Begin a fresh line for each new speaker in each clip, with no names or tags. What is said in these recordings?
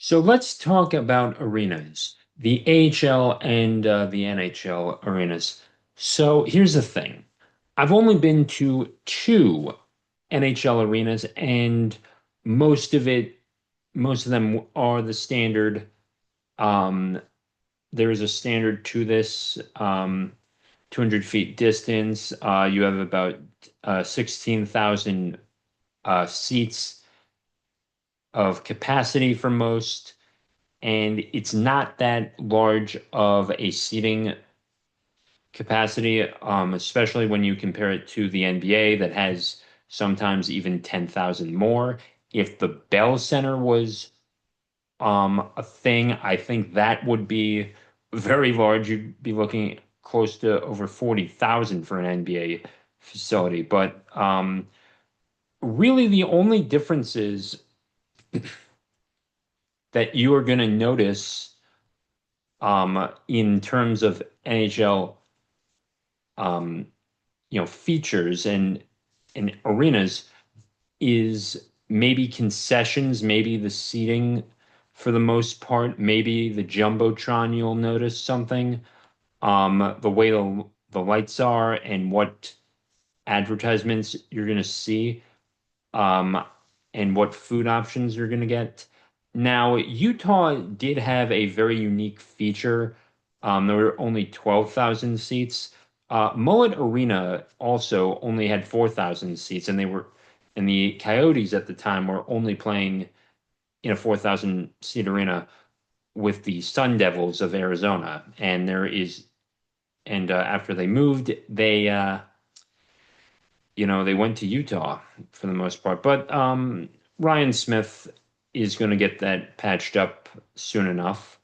So let's talk about arenas, the AHL and the NHL arenas. So here's the thing. I've only been to two NHL arenas, and most of it, most of them are the standard. Um, there is a standard to this 200 feet distance. You have about 16,000 seats of capacity for most. And it's not that large of a seating capacity, especially when you compare it to the NBA that has sometimes even 10,000 more. If the Bell Center was a thing, I think that would be very large. You'd be looking close to over 40,000 for an NBA facility. But really, the only differences that you are going to notice in terms of NHL um, features and arenas is maybe concessions, maybe the seating for the most part, maybe the jumbotron you'll notice something, the way the lights are and what advertisements you're gonna see, um, and what food options you're gonna get. Now, Utah did have a very unique feature. There were only 12,000 seats. Mullet Arena also only had 4,000 seats, and the Coyotes at the time were only playing in a 4,000 seat arena with the Sun Devils of Arizona. And after they moved, they went to Utah for the most part. But Ryan Smith is going to get that patched up soon enough.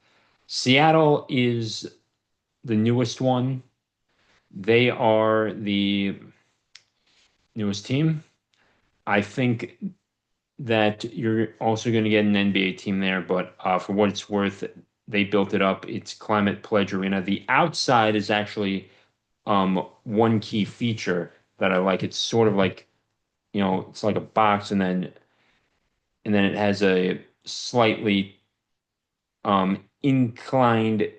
Seattle is the newest one. They are the newest team. I think that you're also going to get an NBA team there, but for what it's worth, they built it up. It's Climate Pledge Arena. The outside is actually one key feature that I like. It's sort of like, it's like a box, and then it has a slightly inclined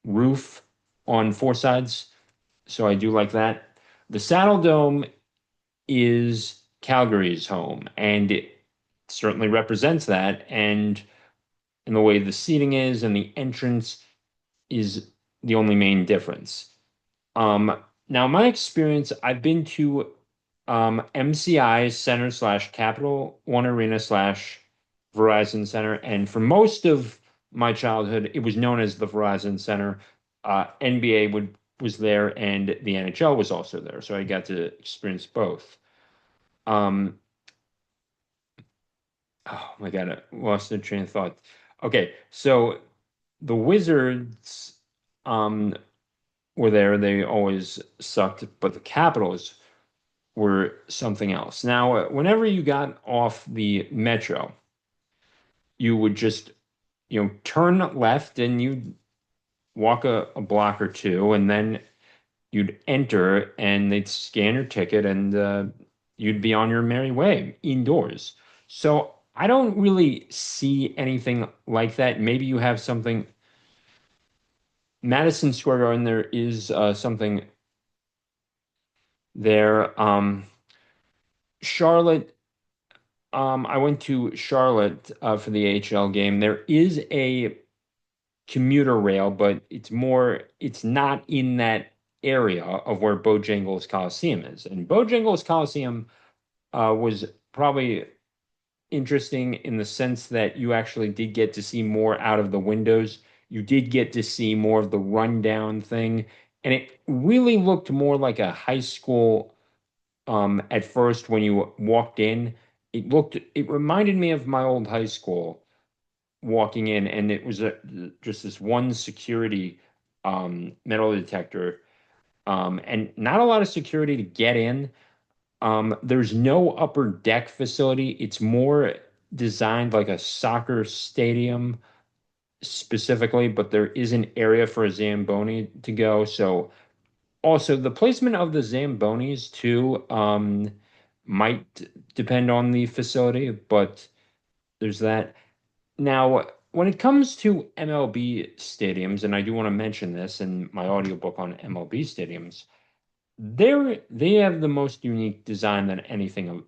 roof on four sides. So I do like that. The Saddle Dome is Calgary's home, and it certainly represents that. And in the way the seating is and the entrance is the only main difference. Now, my experience, I've been to MCI Center slash Capital One Arena slash Verizon Center, and for most of my childhood, it was known as the Verizon Center. NBA was there, and the NHL was also there, so I got to experience both. Um, oh my God, I lost the train of thought. Okay, so the Wizards um, were there. They always sucked, but the Capitals were something else. Now, whenever you got off the metro, you would just, turn left and you'd walk a block or two, and then you'd enter and they'd scan your ticket and you'd be on your merry way indoors. So I don't really see anything like that. Maybe you have something. Madison Square Garden, there is something there. Charlotte, I went to Charlotte for the AHL game. There is a commuter rail, but it's not in that area of where Bojangles Coliseum is. And Bojangles Coliseum was probably interesting in the sense that you actually did get to see more out of the windows. You did get to see more of the rundown thing. And it really looked more like a high school at first when you walked in. It reminded me of my old high school walking in, and it was just this one security metal detector, and not a lot of security to get in. There's no upper deck facility. It's more designed like a soccer stadium specifically, but there is an area for a Zamboni to go. So also the placement of the Zambonis too might depend on the facility, but there's that. Now, when it comes to MLB stadiums, and I do want to mention this in my audiobook on MLB stadiums, they have the most unique design than anything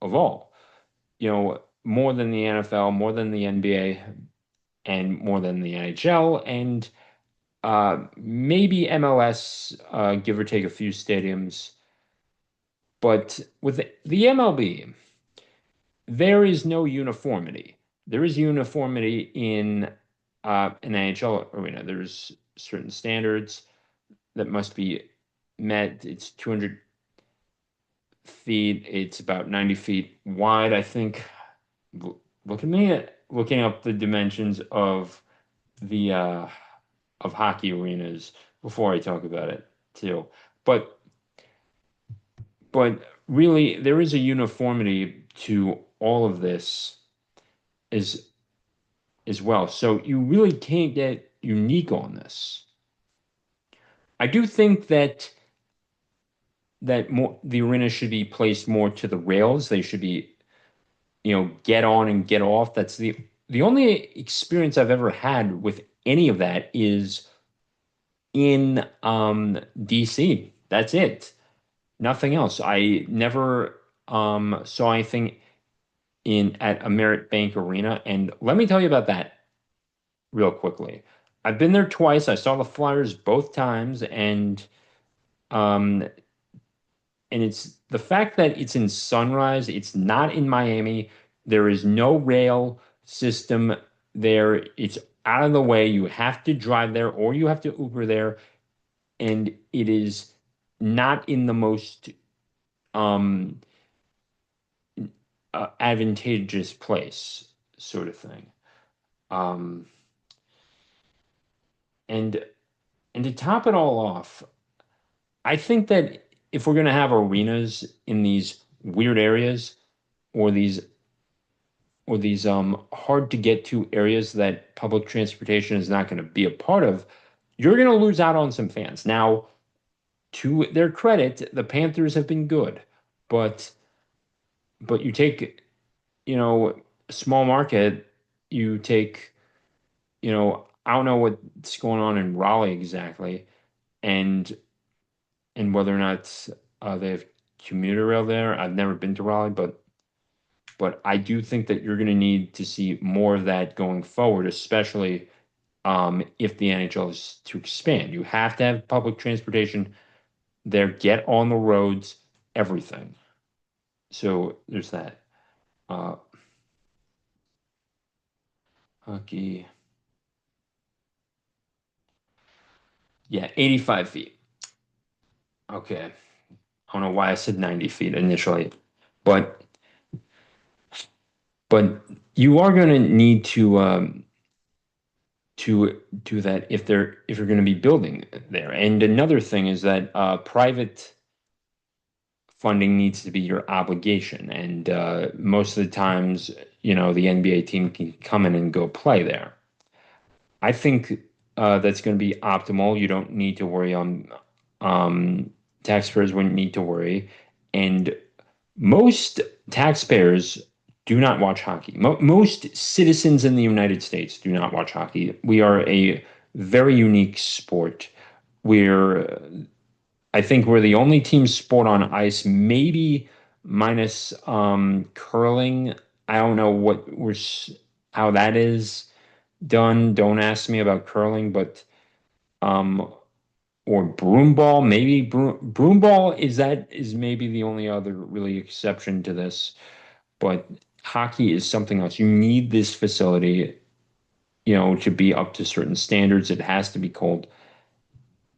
of all. More than the NFL, more than the NBA, and more than the NHL, and maybe MLS, give or take a few stadiums. But with the MLB, there is no uniformity. There is uniformity in an NHL arena. There's certain standards that must be met. It's 200 feet. It's about 90 feet wide, I think. Look at me looking up the dimensions the of hockey arenas before I talk about it too. But but really, there is a uniformity to all of this as as well. So you really can't get unique on this. I do think that more the arena should be placed more to the rails. They should be, get on and get off. That's the only experience I've ever had with any of that is in DC. That's it. Nothing else. I never saw anything in at a Merit Bank Arena. And let me tell you about that real quickly. I've been there twice. I saw the Flyers both times, um, and it's the fact that it's in Sunrise. It's not in Miami. There is no rail system there. It's out of the way. You have to drive there, or you have to Uber there, and it is not in the most um, advantageous place, sort of thing. Um, and and to top it all off, I think that if we're going to have arenas in these weird areas or these hard to get to areas that public transportation is not going to be a part of, you're going to lose out on some fans. Now, to their credit, the Panthers have been good, but you take, a small market, you take, I don't know what's going on in Raleigh exactly, and whether or not they have commuter rail there. I've never been to Raleigh, but I do think that you're going to need to see more of that going forward, especially if the NHL is to expand. You have to have public transportation there, get on the roads, everything. So there's that. Uh, Hockey, yeah, 85 feet. Okay. I don't know why I said 90 feet initially, but but you are going to need to do that if you're going to be building there. And another thing is that private funding needs to be your obligation, and most of the times, the NBA team can come in and go play there. I think that's going to be optimal. You don't need to worry on taxpayers wouldn't need to worry, and most taxpayers do not watch hockey. Most citizens in the United States do not watch hockey. We are a very unique sport. We're, I think we're the only team sport on ice, maybe minus curling. I don't know how that is done. Don't ask me about curling, but um, or broomball. Maybe broomball is maybe the only other really exception to this. But hockey is something else. You need this facility, to be up to certain standards. It has to be cold,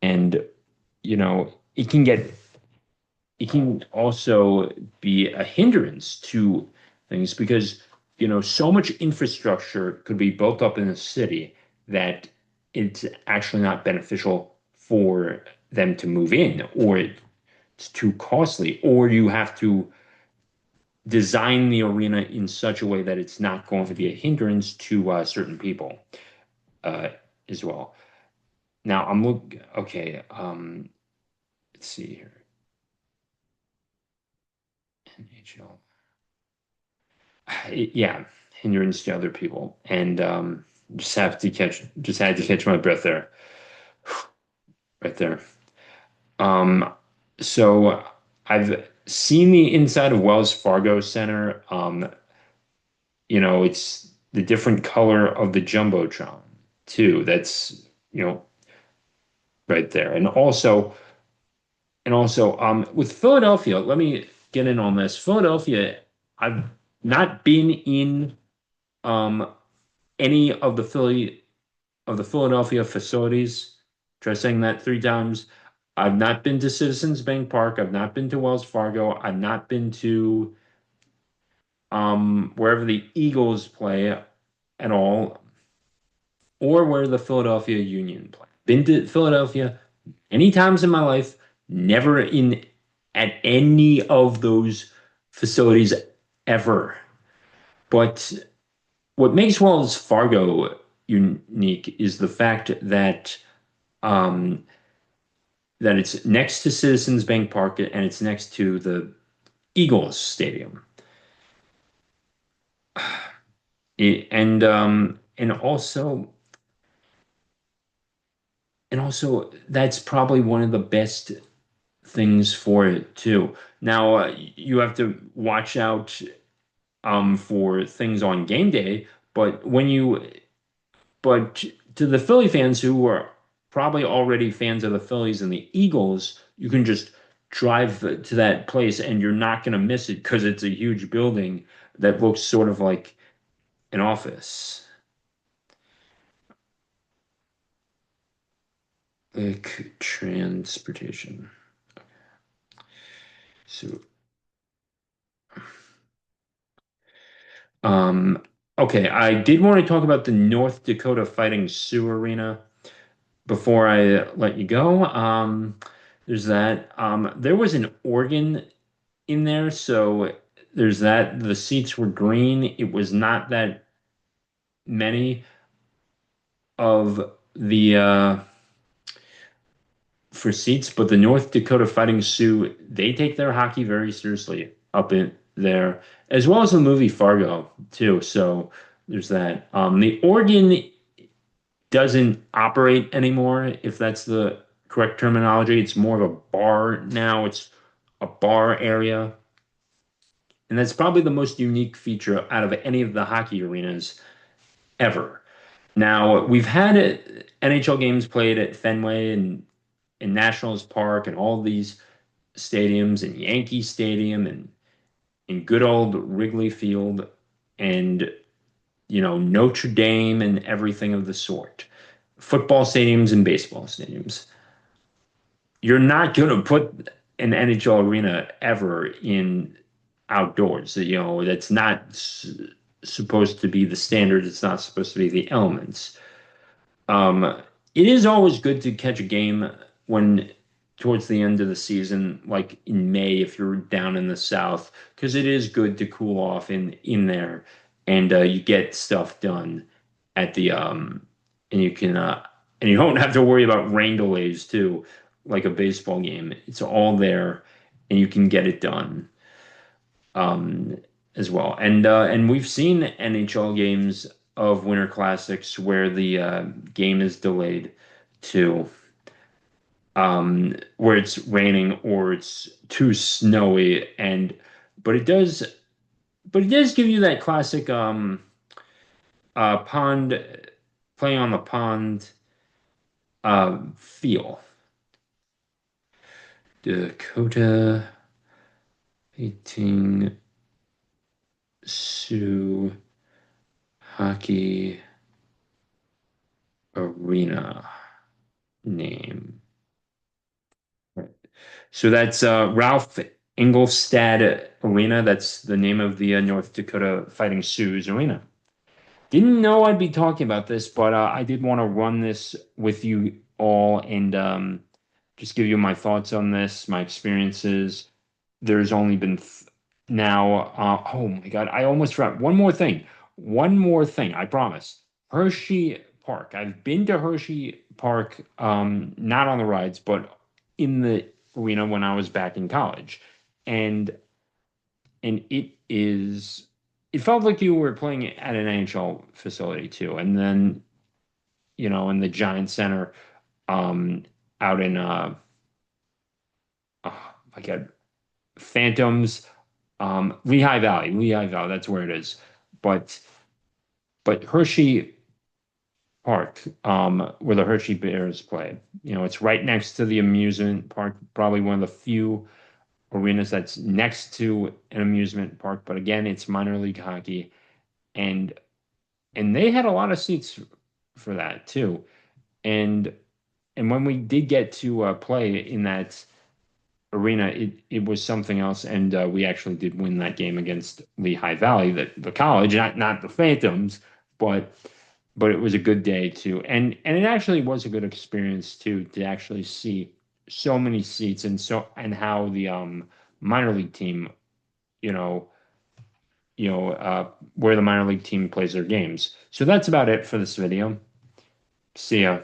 and it can also be a hindrance to things because so much infrastructure could be built up in a city that it's actually not beneficial for them to move in, or it's too costly, or you have to design the arena in such a way that it's not going to be a hindrance to certain people uh, as well. Now I'm look okay. Let's see here. NHL. Yeah. hindrance to other people. And just had to catch my breath there, right there. Um, so I've seen the inside of Wells Fargo Center. It's the different color of the Jumbotron too. That's, you know, right there. And also, with Philadelphia, let me get in on this. Philadelphia, I've not been in um any of the Philadelphia facilities. Try saying that three times. I've not been to Citizens Bank Park. I've not been to Wells Fargo. I've not been to wherever the Eagles play at all, or where the Philadelphia Union play. Been to Philadelphia many times in my life, never in at any of those facilities ever. But what makes Wells Fargo unique is the fact um, that it's next to Citizens Bank Park and it's next to the Eagles Stadium. And also that's probably one of the best things for it too. Now you have to watch out for things on game day, but when you but to the Philly fans who are probably already fans of the Phillies and the Eagles, you can just drive to that place and you're not going to miss it because it's a huge building that looks sort of like an office. Like transportation. So, um, okay, I did want to talk about the North Dakota Fighting Sioux Arena before I let you go. There's that. There was an organ in there, so there's that. The seats were green. It was not that many of the for seats, but the North Dakota Fighting Sioux, they take their hockey very seriously up in there, as well as the movie Fargo too. So there's that. The Oregon doesn't operate anymore, if that's the correct terminology. It's more of a bar now. It's a bar area. And that's probably the most unique feature out of any of the hockey arenas ever. Now, we've had NHL games played at Fenway and Nationals Park and all these stadiums and Yankee Stadium and in good old Wrigley Field and Notre Dame and everything of the sort. Football stadiums and baseball stadiums. You're not going to put an NHL arena ever in outdoors. That's not supposed to be the standard. It's not supposed to be the elements. Um, it is always good to catch a game when towards the end of the season, like in May, if you're down in the South, because it is good to cool off in there, and you get stuff done at the and you don't have to worry about rain delays too, like a baseball game. It's all there, and you can get it done um, as well. And we've seen NHL games of Winter Classics where the game is delayed to where it's raining or it's too snowy, and but it does but it does give you that classic pond playing on the pond feel. Dakota Fighting Sioux Hockey Arena name. Right. So that's Ralph Engelstad Arena. That's the name of the North Dakota Fighting Sioux Arena. Didn't know I'd be talking about this, but I did want to run this with you all and just give you my thoughts on this, my experiences. There's only been now, oh my God, I almost forgot one more thing. One more thing, I promise. Hershey Park. I've been to Hershey Park, not on the rides, but in the arena when I was back in college. And and it is. it felt like you were playing at an NHL facility too. And then, in the Giant Center, um, out in I get Phantoms, Lehigh Valley, that's where it is. But Hershey Park, where the Hershey Bears play, it's right next to the amusement park, probably one of the few arenas that's next to an amusement park. But again, it's minor league hockey, and they had a lot of seats for that too. And when we did get to play in that arena, it was something else, and we actually did win that game against Lehigh Valley, the college, not the Phantoms, but it was a good day too, and it actually was a good experience too to actually see so many seats and how the minor league team, you know, where the minor league team plays their games. So that's about it for this video. See ya.